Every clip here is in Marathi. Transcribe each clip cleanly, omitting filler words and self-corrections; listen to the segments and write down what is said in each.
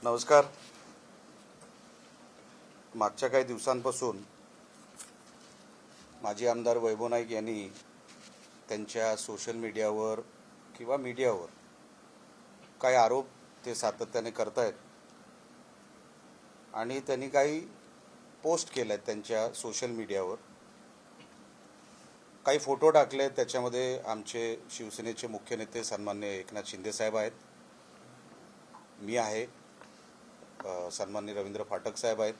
नमस्कार. मागच्या काही दिवसांपासून माजी आमदार वैभव नाईक यांनी त्यांच्या सोशल मीडियावर किंवा मीडियावर काही आरोप ते सातत्याने करतायत आणि त्यांनी काही पोस्ट केले आहेत त्यांच्या सोशल मीडियावर. काही फोटो टाकले आहेत, त्याच्यामध्ये आमचे शिवसेनेचे मुख्य नेते सन्माननीय एकनाथ शिंदे साहेब आहेत, मी आहे, सन्माननीय रवींद्र फाटक साहेब आहेत.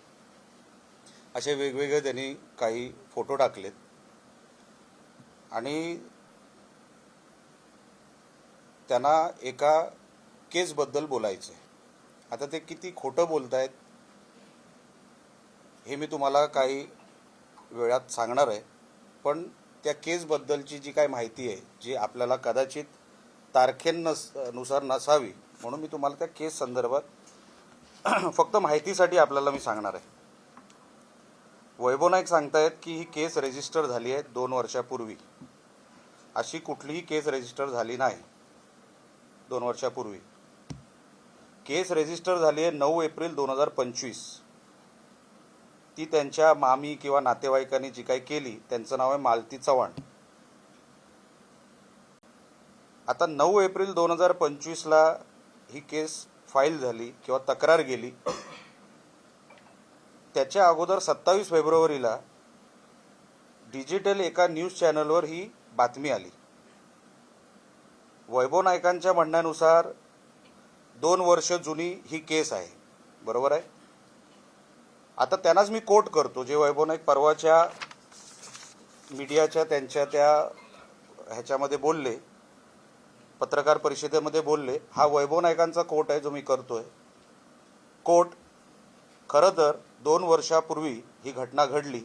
असे वेगवेगळे त्यांनी काही फोटो टाकलेत आणि त्यांना एका केसबद्दल बोलायचं आहे. आता ते किती खोटं बोलत आहेत हे मी तुम्हाला काही वेळात सांगणार आहे, पण त्या केसबद्दलची जी काही माहिती आहे जी आपल्याला कदाचित तारखेनुसार नसावी, म्हणून मी तुम्हाला त्या केस संदर्भात फक्त माहितीसाठी आपल्याला मी सांगणार आहे. वैभव नाईक सांगतायत की ही केस रजिस्टर झाली आहे 2 वर्षापूर्वी. अशी कुठलीही केस रजिस्टर झाली नाही. 2 वर्षापूर्वी केस रजिस्टर झाली आहे 9 एप्रिल 2025. ती त्यांच्या मामी किंवा नातेवाईकांनी जी काही केली, त्यांचं नाव आहे मालती चव्हाण. आता 9 एप्रिल 2025ला ही केस फाईल झाली किंवा तक्रार गेली. त्याच्या अगोदर 27 फेब्रुवारीला डिजिटल एका न्यूज चॅनलवर ही बातमी आली. वैभव नाईकांच्या म्हणण्यानुसार 2 वर्ष जुनी ही केस आहे, बरोबर आहे. आता त्यांनाच मी कोट करतो, जे वैभव नाईक परवाच्या मीडियाच्या त्यांच्या त्या ह्याच्यामध्ये बोलले, पत्रकार परिषदेमध्ये बोलले. हा वैभव नाईकांचा कोट आहे जो मी करतोय. कोट, खरं तर 2 वर्षापूर्वी ही घटना घडली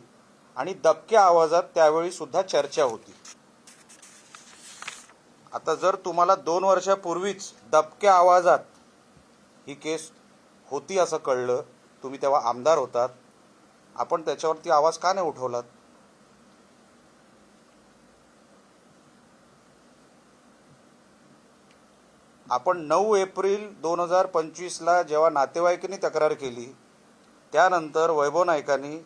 आणि दबक्या आवाजात त्यावेळी सुद्धा चर्चा होती. आता जर तुम्हाला 2 वर्षापूर्वीच दबक्या आवाजात ही केस होती असं कळलं, तुम्ही तेव्हा आमदार होतात, आपण त्याच्यावरती आवाज का नाही उठवलात? आपण 9 एप्रिल 2025ला जेव्हा नातेवाईकांनी तक्रार केली, त्यानंतर वैभव नाईकांनी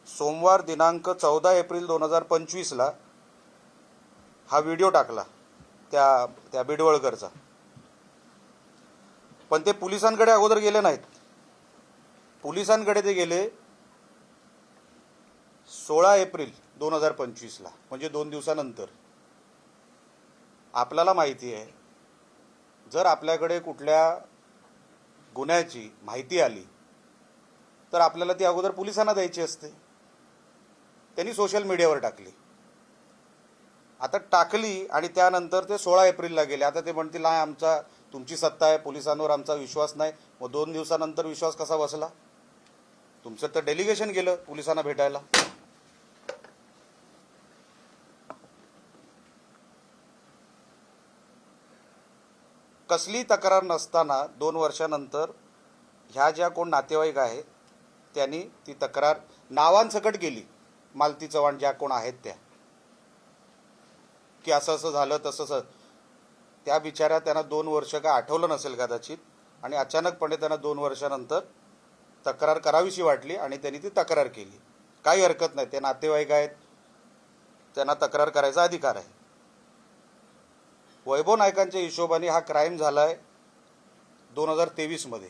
सोमवार दिनांक 14 एप्रिल 2025ला हा व्हिडिओ टाकला त्या बिडवळकरचा. पण ते पोलिसांकडे अगोदर गेले नाहीत. पोलिसांकडे ते गेले 16 एप्रिल 2025ला, म्हणजे 2 दिवसानंतर. आपल्याला माहिती आहे, जर आपल्याकडे कुठल्या गुन्ह्याची माहिती आली तर आपल्याला ती अगोदर पोलिसांना द्यायची असते. त्यांनी सोशल मीडियावर टाकली. आता टाकली आणि त्यानंतर ते 16 एप्रिलला गेले. आता ते म्हणतील नाही, तुमची सत्ता आहे, पोलिसांवर आमचा विश्वास नाही. मग 2 दिवसानंतर विश्वास कसा बसला? तुमचं तर डेलिगेशन गेलं पोलिसांना भेटायला. कसली तक्रार नसताना 2 वर्षानंतर ह्या ज्या कोण नातेवाईक आहेत त्यांनी ती तक्रार नावांसकट गेली. मालती चव्हाण ज्या कोण आहेत त्या, की असं असं झालं तसं. त्या बिचाऱ्या त्यांना 2 वर्ष काय आठवलं नसेल कदाचित, आणि अचानकपणे त्यांना 2 वर्षानंतर तक्रार करावीशी वाटली आणि त्यांनी ती तक्रार केली. काही हरकत नाही, ते नातेवाईक आहेत, त्यांना तक्रार करायचा अधिकार आहे. वैभव नाईकांच्या हिशोबाने हा क्राईम झाला आहे 2023मध्ये.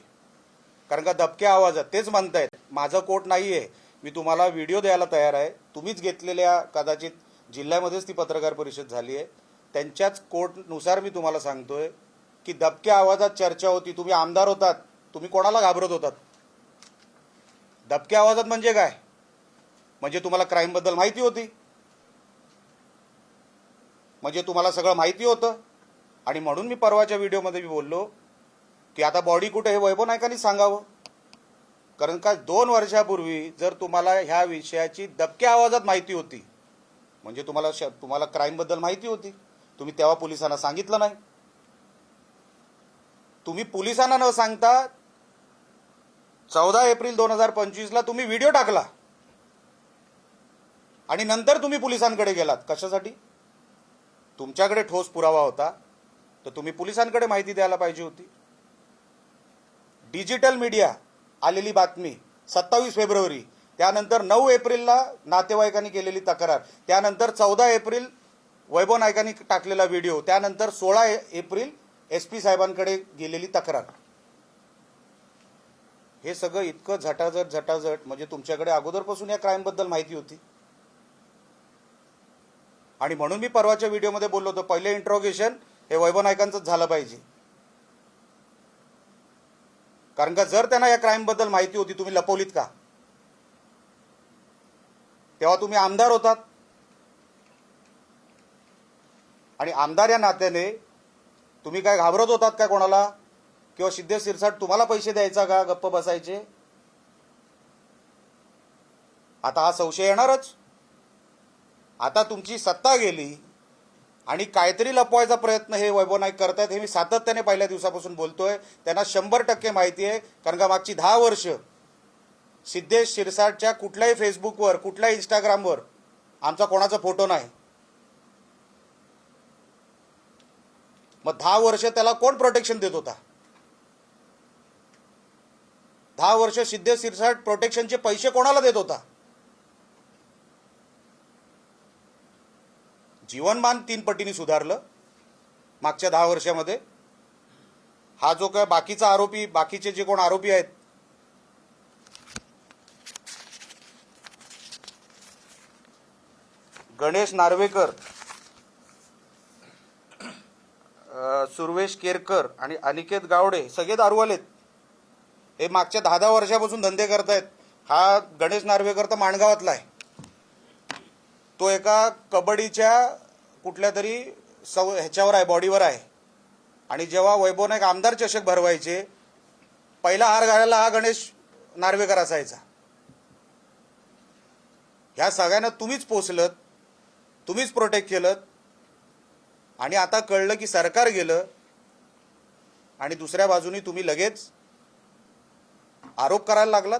कारण का दबक्या आवाजात तेच म्हणतायत, माझं कोट नाही आहे, मी तुम्हाला व्हिडिओ द्यायला तयार आहे. तुम्हीच घेतलेल्या, कदाचित जिल्ह्यामध्येच ती पत्रकार परिषद झाली आहे, त्यांच्याच कोर्टनुसार मी तुम्हाला सांगतोय की दबक्या आवाजात चर्चा होती. तुम्ही आमदार होतात, तुम्ही कोणाला घाबरत होतात? दबक्या आवाजात म्हणजे काय? म्हणजे तुम्हाला क्राईमबद्दल माहिती होती, म्हणजे तुम्हाला सगळं माहिती होतं. आणि म्हणून मी परवाच्या व्हिडिओमध्ये मी बोललो की आता बॉडी कुठे हे वैभव नाईकांनी सांगावं. कारण का 2 वर्षापूर्वी जर तुम्हाला ह्या विषयाची दबक्या आवाजात माहिती होती, म्हणजे तुम्हाला क्राईमबद्दल माहिती होती, तुम्ही तेव्हा पोलिसांना सांगितलं नाही. तुम्ही पोलिसांना न सांगता 14 एप्रिल 2025ला तुम्ही व्हिडिओ टाकला आणि नंतर तुम्ही पोलिसांकडे गेलात. कशासाठी? तुमच्याकडे ठोस पुरावा होता तर तुम्ही पोलिसांकडे माहिती द्यायला पाहिजे होती. डिजिटल मीडिया आलेली बातमी 27 फेब्रुवारी, त्यानंतर 9 एप्रिलला नातेवाईकांनी केलेली तक्रार, त्यानंतर 14 एप्रिल वैभव नाईकांनी टाकलेला व्हिडिओ, त्यानंतर 16 एप्रिल SP साहेबांकडे गेलेली तक्रार. हे सगळं इतकं झटाझट म्हणजे तुमच्याकडे अगोदरपासून या क्राईमबद्दल माहिती होती. आणि म्हणून मी परवाच्या व्हिडिओमध्ये बोललो होतो, पहिले इंट्रोगेशन हे वैभव नाईकांचंच झालं पाहिजे. कारण का जर त्यांना या क्राईमबद्दल माहिती होती, तुम्ही लपवलीत का? तेव्हा तुम्ही आमदार होतात आणि आमदार या नात्याने तुम्ही काय घाबरत होतात का कोणाला? किंवा सिद्धेश शिरसाट तुम्हाला पैसे द्यायचा का गप्प बसायचे? आता हा संशय येणारच. आता तुमची सत्ता गेली आणि काहीतरी लपवायचा प्रयत्न हे वैभव नाईक करतायत, हे मी सातत्याने पहिल्या दिवसापासून बोलतोय. त्यांना 100% माहिती आहे. कारण का मागची 10 वर्ष सिद्धेश शिरसाटच्या कुठल्याही फेसबुकवर, कुठल्याही इंस्टाग्रामवर आमचा कोणाचा फोटो नाही. मग 10 वर्ष त्याला कोण प्रोटेक्शन देत होता? 10 वर्ष सिद्धेश शिरसाट प्रोटेक्शनचे पैसे कोणाला देत होता? जीवनमान 3 पटीने सुधारलं मागच्या 10 वर्षामध्ये. हा जो काय बाकीचा आरोपी, बाकीचे जे कोण आरोपी आहेत, गणेश नार्वेकर, सुर्वेश केरकर आणि अनिकेत गावडे सगळे दारूवालेत. हे मागच्या 10 वर्षापासून धंदे करतायत. हा गणेश नार्वेकर तर माणगावातला आहे. तो एका कबड्डीच्या कुठल्या तरी ह्याच्यावर आहे, बॉडीवर आहे. आणि जेव्हा वैभव नाईक आमदार चषक भरवायचे, पहिला हार घालायला हा गणेश नार्वेकर असायचा. ह्या सगळ्यांना तुम्हीच पोचलत, तुम्हीच प्रोटेक्ट केलं. आणि आता कळलं की सरकार गेलं आणि दुसऱ्या बाजूनी तुम्ही लगेच आरोप करायला लागलात.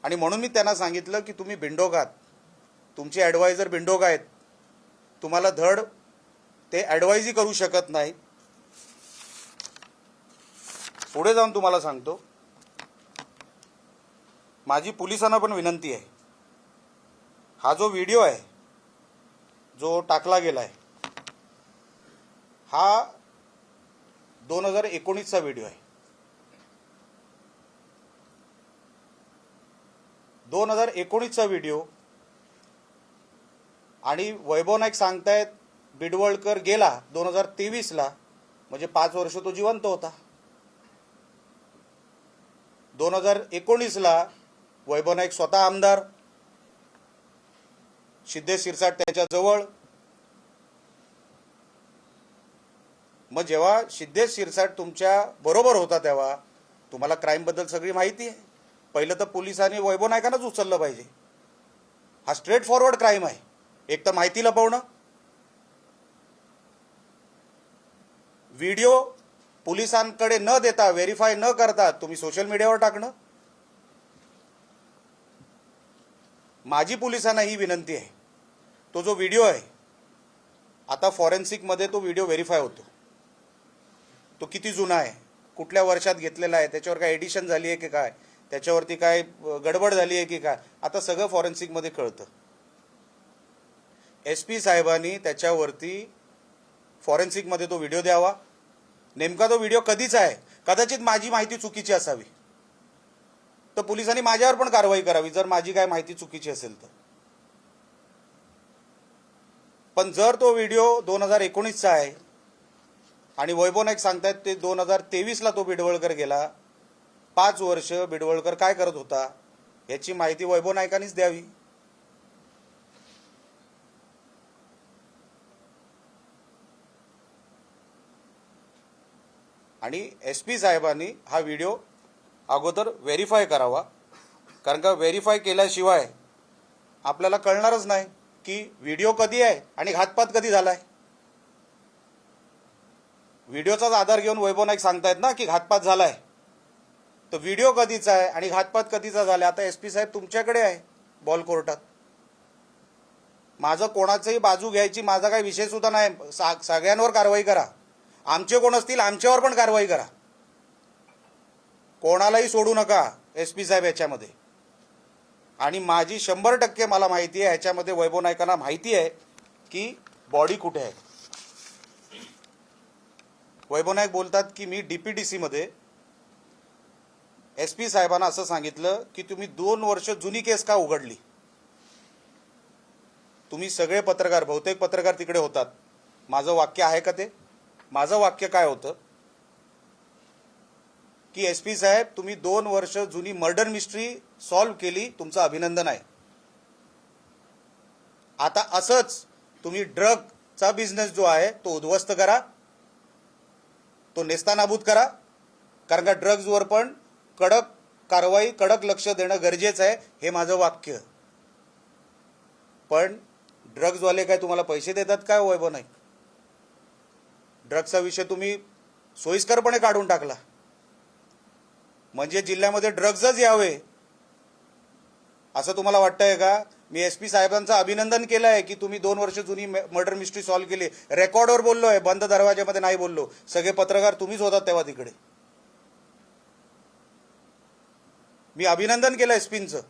आणि म्हणून मी त्यांना सांगितलं की तुम्ही बिंडोग आहात, तुमचे ॲडवायझर बिंडोग आहेत, तुम्हाला धड ते ॲडवाइजही करू शकत नाही. पुढे जाऊन तुम्हाला सांगतो, माझी पोलिसांना पण विनंती आहे. हा जो व्हिडिओ आहे जो टाकला गेला आहे, हा 2019चा व्हिडिओ आहे. 2019चा व्हिडिओ. आणि वैभव नाईक सांगतायत बिडवळकर गेला 2023ला, म्हणजे 5 वर्ष तो जिवंत होता. 2019ला वैभव नाईक स्वतः आमदार, सिद्धेश शिरसाट त्याच्या जवळ. मग जेव्हा सिद्धेश शिरसाट तुमच्या बरोबर होता तेव्हा तुम्हाला क्राईमबद्दल सगळी माहिती आहे. पहिलं तर पोलिसांनी वैभव नाईकांनाच उचललं पाहिजे. हा स्ट्रेट फॉरवर्ड क्राईम आहे. एक तर माहिती लपवणं, व्हिडिओ पोलिसांकडे न देता, व्हेरीफाय न करता तुम्ही सोशल मीडियावर टाकणं. माझी पोलिसांना ही विनंती आहे, तो जो व्हिडिओ आहे आता फॉरेन्सिकमध्ये तो व्हिडिओ व्हेरीफाय होतो. तो किती जुना आहे, कुठल्या वर्षात घेतलेला आहे, त्याच्यावर काय एडिशन झाली आहे की काय, त्याच्यावरती काय गडबड झाली आहे की काय, आता सगळं फॉरेन्सिकमध्ये कळतं. SP साहेबांनी त्याच्यावरती फॉरेन्सिकमध्ये तो व्हिडिओ द्यावा. नेमका तो व्हिडिओ कधीचा आहे, कदाचित माझी माहिती चुकीची असावी, तर पोलिसांनी माझ्यावर पण कारवाई करावी जर माझी काय माहिती चुकीची असेल तर. पण जर तो व्हिडिओ 2019चा आहे आणि वैभव नाईक सांगतायत ते 2023ला तो बिडवळकर गेला, 5 वर्ष बिडवळकर काय करत होता याची माहिती वैभव नाईकांनीच द्यावी. आणि SP साहेबांनी हा व्हिडिओ अगोदर व्हेरीफाय करावा. कारण का व्हेरीफाय केल्याशिवाय आपल्याला कळणारच नाही की व्हिडिओ कधी आहे आणि घातपात कधी झालाय. व्हिडिओचाच आधार घेऊन वैभव नाईक सांगतायत ना की घातपात झालाय, तर व्हिडिओ कधीचा आहे आणि घातपात कधीचा झाला. आता SP साहेब तुमच्याकडे आहे बॉल कोर्टात. माझं कोणाचंही बाजू घ्यायची माझा काही विषय सुद्धा नाही. सगळ्यांवर कारवाई करा. आमचे कोण असतील आमच्यावर पण कारवाई करा. कोणालाही सोडू नका SP साहेब याच्यामध्ये. आणि माझी 100% मला माहिती आहे ह्याच्यामध्ये वैभव नाईकांना माहिती आहे की बॉडी कुठे आहे. वैभव नाईक बोलतात की मी DPDC मध्ये SP साहेबांना असं सांगितलं की तुम्ही 2 वर्ष जुनी केस का उघडली. तुम्ही सगळे पत्रकार, बहुतेक पत्रकार तिकडे होतात. माझं वाक्य आहे का ते? माझं वाक्य काय होतं की SP साहेब तुम्ही 2 वर्ष जुनी मर्डर मिस्ट्री सॉल्व्ह केली, तुमचं अभिनंदन आहे. आता असंच तुम्ही ड्रगचा बिझनेस जो आहे तो उद्ध्वस्त करा, तो नेस्तानाबूत करा. कारण का ड्रग्जवर पण कडक कारवाई, कडक लक्ष देणं गरजेचं आहे, हे माझं वाक्य. पण ड्रग्जवाले काय तुम्हाला पैसे देतात काय वैभव नाईक? ड्रग्सचा विषय तुम्ही सोयीस्करपणे काढून टाकला. म्हणजे जिल्ह्यामध्ये ड्रग्जच यावे असं तुम्हाला वाटतंय का? मी SP साहेबांचं अभिनंदन केलं आहे की तुम्ही 2 वर्ष जुनी मर्डर मिस्ट्री सॉल्व्ह केली. रेकॉर्डवर बोललो आहे, बंद दरवाज्यामध्ये नाही बोललो. सगळे पत्रकार तुम्हीच होतात तेव्हा तिकडे. मी अभिनंदन केलं SPंचं.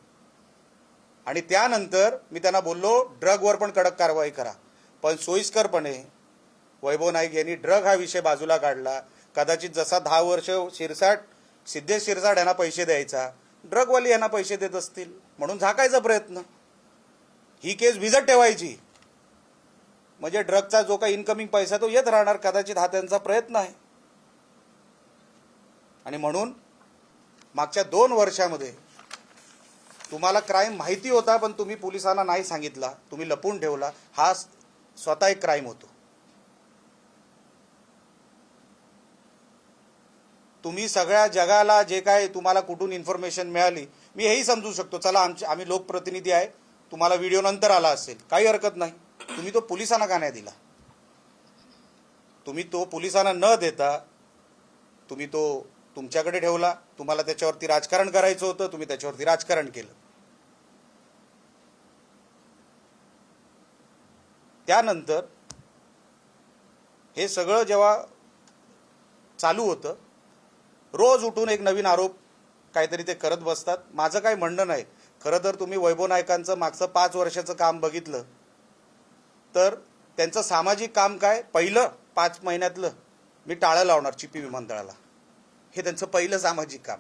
आणि त्यानंतर मी त्यांना बोललो ड्रगवर पण कडक कारवाई करा. पण सोयीस्करपणे वैभव नाईक यांनी ड्रग हा विषय बाजूला काढला. कदाचित जसा 10 वर्ष सिद्धेश शिरसाट यांना पैसे द्यायचा, ड्रगवाली यांना पैसे देत असतील म्हणून झाकायचा प्रयत्न. ही केस भिजत ठेवायची, म्हणजे ड्रगचा जो काही इन्कमिंग पैसा तो येत राहणार. कदाचित हा त्यांचा प्रयत्न आहे. आणि म्हणून मागच्या 2 वर्षामध्ये तुम्हाला क्राईम माहिती होता, पण तुम्ही पोलिसांना नाही सांगितला, तुम्ही लपून ठेवला. हा स्वतः एक क्राईम होतो. तुम्ही सगळ्या जगाला जे काय तुम्हाला कुठून इन्फॉर्मेशन मिळाली, मी हेही समजू शकतो. चला आम्ही लोकप्रतिनिधी आहे, तुम्हाला व्हिडिओ नंतर आला असेल, काही हरकत नाही. तुम्ही तो पोलिसांना का नाही दिला? तुम्ही तो पोलिसांना न देता तुम्ही तो तुमच्याकडे ठेवला. तुम्हाला त्याच्यावरती राजकारण करायचं होतं, तुम्ही त्याच्यावरती राजकारण केलं. त्यानंतर हे सगळं जेव्हा चालू होतं, रोज उठून एक नवीन आरोप काहीतरी ते करत बसतात. माझं काही म्हणणं नाही. खरं तर तुम्ही वैभव नाईकांचं मागचं 5 वर्षाचं काम बघितलं तर त्यांचं सामाजिक काम काय, पहिलं 5 महिन्यातलं मी टाळं लावणार चिपी विमानतळाला, हे त्यांचं पहिलं सामाजिक काम.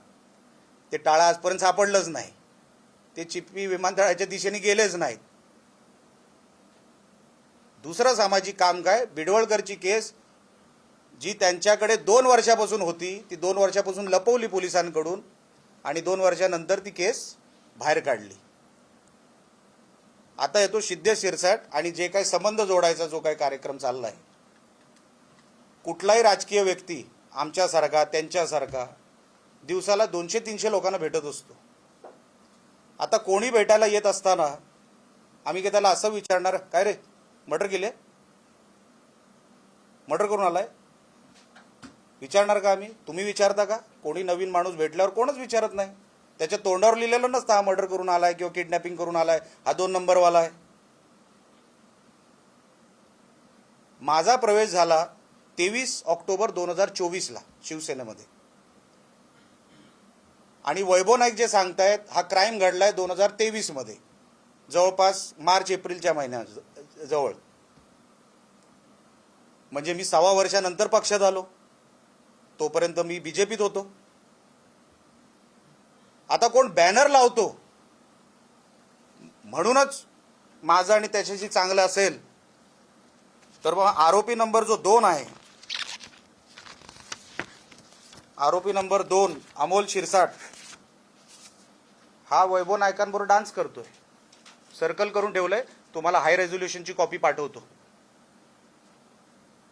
ते टाळं आजपर्यंत सापडलंच नाही. ते चिपी विमानतळाच्या दिशेने गेलेच नाहीत. दुसरं सामाजिक काम काय, बिडवळकरची केस जी त्यांच्याकडे 2 वर्षापासून होती, ती 2 वर्षापासून लपवली पोलिसांकडून आणि 2 वर्षानंतर ती केस बाहेर काढली. आता येतो सिद्धेश शिरसाट आणि जे काही संबंध जोडायचा जो काही कार्यक्रम चालला आहे. कुठलाही राजकीय व्यक्ती आमच्यासारखा त्यांच्यासारखा दिवसाला 200-300 लोकांना भेटत असतो. आता कोणी भेटायला येत असताना आम्ही काय त्याला असं विचारणार, काय रे मर्डर केले, मर्डर करून आलाय, विचारणार का आम्ही? तुम्ही विचारता का? कोणी नवीन माणूस भेटल्यावर कोणच विचारत नाही. त्याच्या तोंडावर लिहिलेलं नसतं हा मर्डर करून आलाय किंवा किडनॅपिंग करून आलाय, हा 2 नंबरवाला आहे. माझा प्रवेश झाला 23 ऑक्टोबर 2024ला शिवसेनेमध्ये. आणि वैभव नाईक जे सांगतायत हा क्राईम घडलाय 2023 मध्ये, जवळपास मार्च-एप्रिलच्या महिन्यात जवळ. म्हणजे मी 6 वर्षानंतर पक्षात आलो. तोपर्यंत मी BJPत होतो. आता कोण बॅनर लावतो म्हणूनच माझं आणि त्याच्याशी चांगलं असेल तर मग आरोपी नंबर जो 2 आहे, आरोपी नंबर 2 अमोल शिरसाट, हा वैभव नाईकांबरोबर डान्स करतोय. सर्कल करून ठेवलंय, तुम्हाला हाय रेझोल्युशनची कॉपी पाठवतो.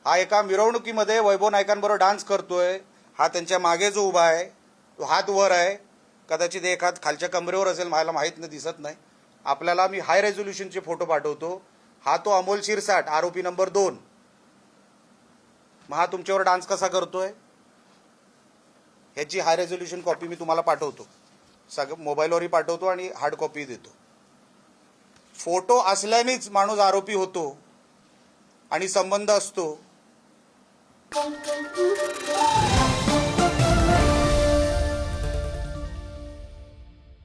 हा एका मिरवणुकीमध्ये वैभव नाईकांबरोबर डान्स करतोय. हा त्यांच्या मागे जो उभा आहे तो हात वर आहे, कदाचित एक हात खालच्या कमरेवर असेल, मला माहीत नाही, दिसत नाही आपल्याला. मी हाय रेझोल्युशनचे फोटो पाठवतो. हा तो अमोल शिरसाट आरोपी नंबर 2. मग हा तुमच्यावर डान्स कसा करतोय ह्याची हाय रेझोल्युशन कॉपी मी तुम्हाला पाठवतो. सगळं मोबाईलवरही पाठवतो आणि हार्ड कॉपी देतो. फोटो असल्यानेच माणूस आरोपी होतो आणि संबंध असतो.